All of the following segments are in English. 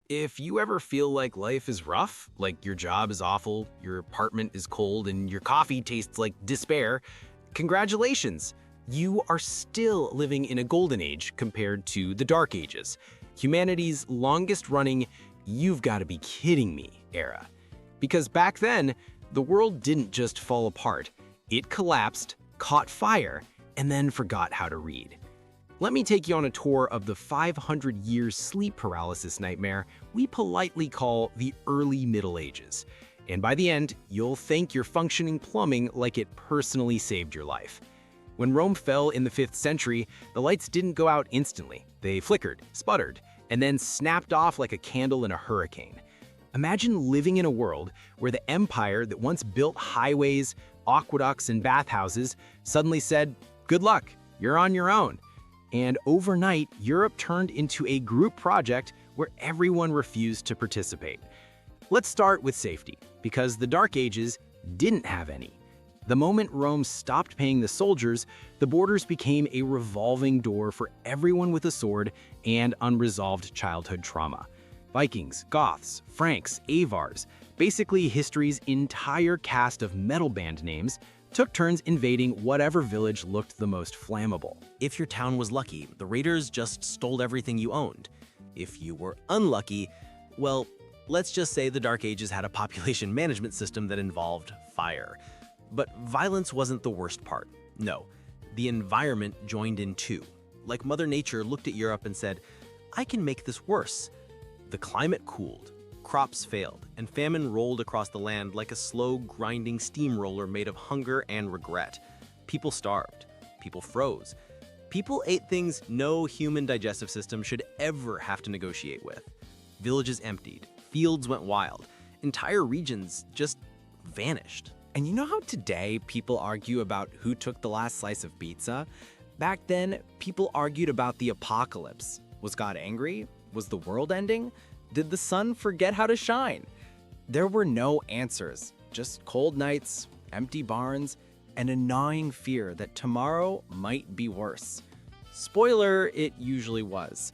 If you ever feel like life is rough, like your job is awful, your apartment is cold, and your coffee tastes like despair, congratulations! You are still living in a golden age compared to the Dark Ages, humanity's longest running "you've got to be kidding me" era. Because back then, the world didn't just fall apart, it collapsed, caught fire, and then forgot how to read. Let me take you on a tour of the 500-year sleep paralysis nightmare we politely call the early Middle Ages. And by the end, you'll thank your functioning plumbing like it personally saved your life. When Rome fell in the 5th century, the lights didn't go out instantly. They flickered, sputtered, and then snapped off like a candle in a hurricane. Imagine living in a world where the empire that once built highways, aqueducts, and bathhouses suddenly said, "Good luck, you're on your own." And overnight, Europe turned into a group project where everyone refused to participate. Let's start with safety, because the Dark Ages didn't have any. The moment Rome stopped paying the soldiers, the borders became a revolving door for everyone with a sword and unresolved childhood trauma. Vikings, Goths, Franks, Avars, basically history's entire cast of metal band names, took turns invading whatever village looked the most flammable. If your town was lucky, the raiders just stole everything you owned. If you were unlucky, well, let's just say the Dark Ages had a population management system that involved fire. But violence wasn't the worst part. No, the environment joined in too. Like Mother Nature looked at Europe and said, "I can make this worse." The climate cooled, crops failed, and famine rolled across the land like a slow, grinding steamroller made of hunger and regret. People starved. People froze. People ate things no human digestive system should ever have to negotiate with. Villages emptied. Fields went wild. Entire regions just vanished. And you know how today people argue about who took the last slice of pizza? Back then, people argued about the apocalypse. Was God angry? Was the world ending? Did the sun forget how to shine? There were no answers, just cold nights, empty barns, and a gnawing fear that tomorrow might be worse. Spoiler, it usually was.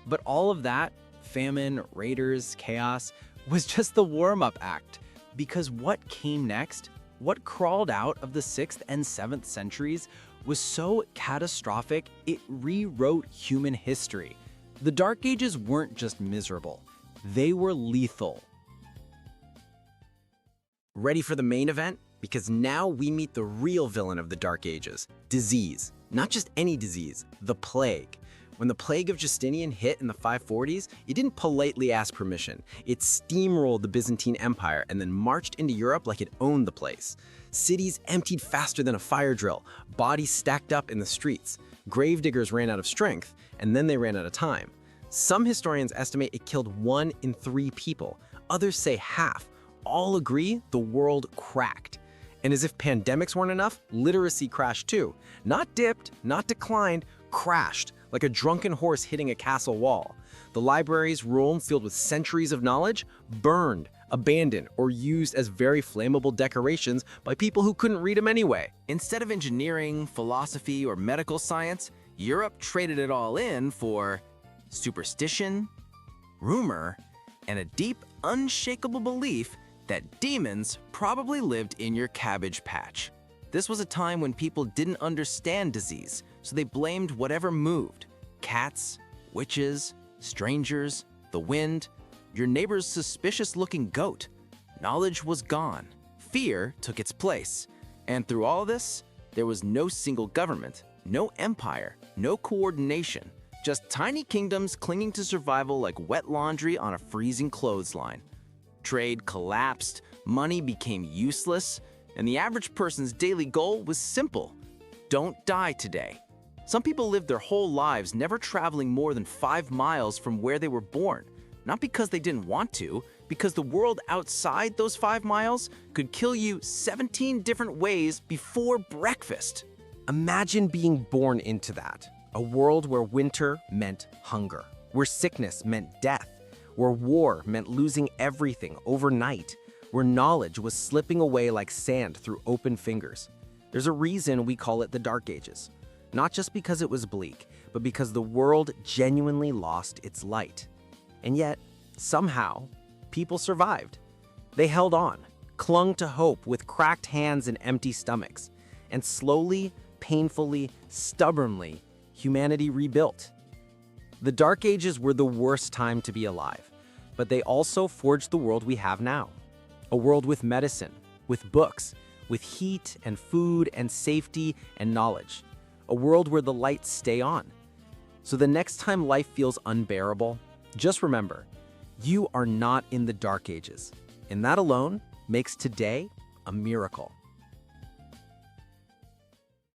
But all of that, famine, raiders, chaos, was just the warm-up act. Because what came next, what crawled out of the 6th and 7th centuries, was so catastrophic it rewrote human history. The Dark Ages weren't just miserable, they were lethal. Ready for the main event? Because now we meet the real villain of the Dark Ages, disease. Not just any disease, the plague. When the plague of Justinian hit in the 540s, it didn't politely ask permission. It steamrolled the Byzantine Empire and then marched into Europe like it owned the place. Cities emptied faster than a fire drill, bodies stacked up in the streets. Gravediggers ran out of strength, and then they ran out of time. Some historians estimate it killed 1 in 3 people. Others say half. All agree the world cracked. And as if pandemics weren't enough, literacy crashed too. Not dipped, not declined, crashed, like a drunken horse hitting a castle wall. The libraries, rooms filled with centuries of knowledge, burned, abandoned, or used as very flammable decorations by people who couldn't read them anyway. Instead of engineering, philosophy, or medical science, Europe traded it all in for superstition, rumor, and a deep, unshakable belief that demons probably lived in your cabbage patch. This was a time when people didn't understand disease, so they blamed whatever moved. Cats, witches, strangers, the wind, your neighbor's suspicious-looking goat. Knowledge was gone. Fear took its place. And through all this, there was no single government, no empire, no coordination. Just tiny kingdoms clinging to survival like wet laundry on a freezing clothesline. Trade collapsed, money became useless, and the average person's daily goal was simple: don't die today. Some people lived their whole lives never traveling more than 5 miles from where they were born, not because they didn't want to, because the world outside those 5 miles could kill you 17 different ways before breakfast. Imagine being born into that. A world where winter meant hunger, where sickness meant death, where war meant losing everything overnight, where knowledge was slipping away like sand through open fingers. There's a reason we call it the Dark Ages. Not just because it was bleak, but because the world genuinely lost its light. And yet, Somehow, people survived. They held on, clung to hope with cracked hands and empty stomachs, and slowly, painfully, stubbornly, humanity rebuilt. The Dark Ages were the worst time to be alive, but they also forged the world we have now. A world with medicine, with books, with heat and food and safety and knowledge. A world where the lights stay on. So the next time life feels unbearable, just remember, you are not in the Dark Ages, and that alone makes today a miracle.